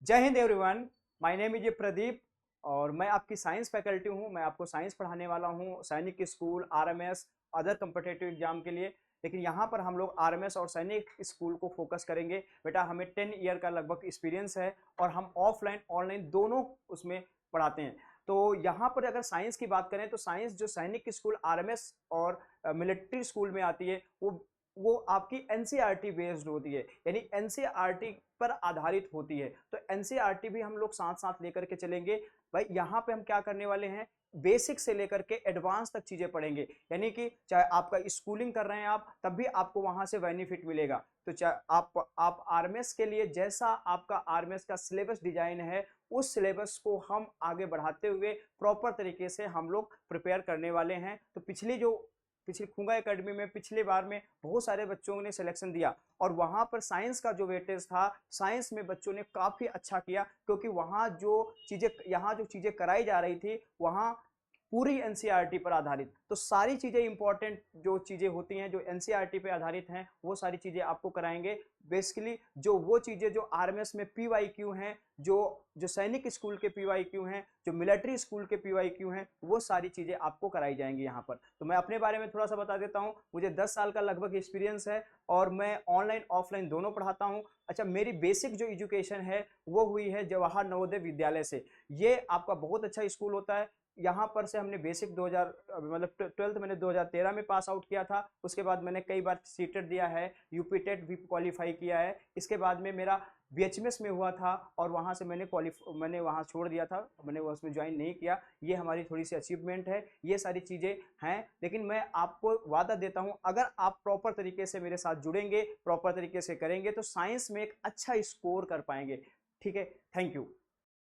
जय Hind everyone. My name is Pradeep और मैं आपकी साइंस फैकल्टी हूं। मैं आपको साइंस पढ़ाने वाला हूं सैनिक school, RMS, other competitive exam के लिए। लेकिन यहाँ पर हम लोग आरएमएस और सैनिक स्कूल को फोकस करेंगे। बेटा हमें 10 ईयर का लगभग एक्सपीरियंस है और हम ऑफलाइन ऑनलाइन दोनों उसमें पढ़ाते हैं। तो यहाँ पर अगर साइंस की बात करें तो साइंस जो सैनिक स्कूल, आरएमएस और मिलिट्री स्कूल में आती है वो आपकी एनसीईआरटी बेस्ड होती है, यानी एनसीईआरटी पर आधारित होती है। तो एनसीईआरटी भी हम लोग साथ साथ लेकर के चलेंगे। भाई यहाँ पे हम क्या करने वाले हैं, बेसिक से लेकर के एडवांस तक चीजें पढ़ेंगे। यानी कि चाहे आपका स्कूलिंग कर रहे हैं आप, तब भी आपको वहां से बेनिफिट मिलेगा। तो चाहे आप आरएमएस के लिए जैसा आपका आरएमएस का सिलेबस डिजाइन है, उस सिलेबस को हम आगे बढ़ाते हुए प्रॉपर तरीके से हम लोग प्रिपेयर करने वाले हैं। तो पिछली खुंगा एकेडमी में पिछले बार में बहुत सारे बच्चों ने सिलेक्शन दिया और वहां पर साइंस का जो वेटेज था, साइंस में बच्चों ने काफी अच्छा किया, क्योंकि यहाँ जो चीजें कराई जा रही थी वहां पूरी एनसीईआरटी पर आधारित। तो सारी चीजें इंपॉर्टेंट जो चीजें होती हैं जो एनसीईआरटी पे आधारित हैं, वो सारी चीजें आपको कराएंगे। बेसिकली वो चीजें जो आरएमएस में पीवाईक्यू हैं, जो जो सैनिक स्कूल के पीवाईक्यू हैं, जो मिलिट्री स्कूल के पीवाईक्यू हैं, वो सारी चीजें आपको कराई जाएंगी यहाँ पर। तो मैं अपने बारे में थोड़ा सा बता देता हूँ। मुझे 10 साल का लगभग एक्सपीरियंस है और मैं ऑनलाइन ऑफलाइन दोनों पढ़ाता हूँ। अच्छा, मेरी बेसिक जो एजुकेशन है वो हुई है जवाहर नवोदय विद्यालय से। ये आपका बहुत अच्छा स्कूल होता है। यहाँ पर से हमने बेसिक 2000 मतलब 12th मैंने 2013 में पास आउट किया था। उसके बाद मैंने कई बार सीटेट दिया है, यूपी टेट भी क्वालिफाई किया है। इसके बाद में मेरा बीएचएमएस में हुआ था और वहाँ से मैंने वहाँ छोड़ दिया था, मैंने उसमें ज्वाइन नहीं किया। ये हमारी थोड़ी सी अचीवमेंट है, ये सारी चीज़ें हैं। लेकिन मैं आपको वादा देता हूँ, अगर आप प्रॉपर तरीके से मेरे साथ जुड़ेंगे, प्रॉपर तरीके से करेंगे, तो साइंस में एक अच्छा स्कोर कर पाएंगे। ठीक है, थैंक यू।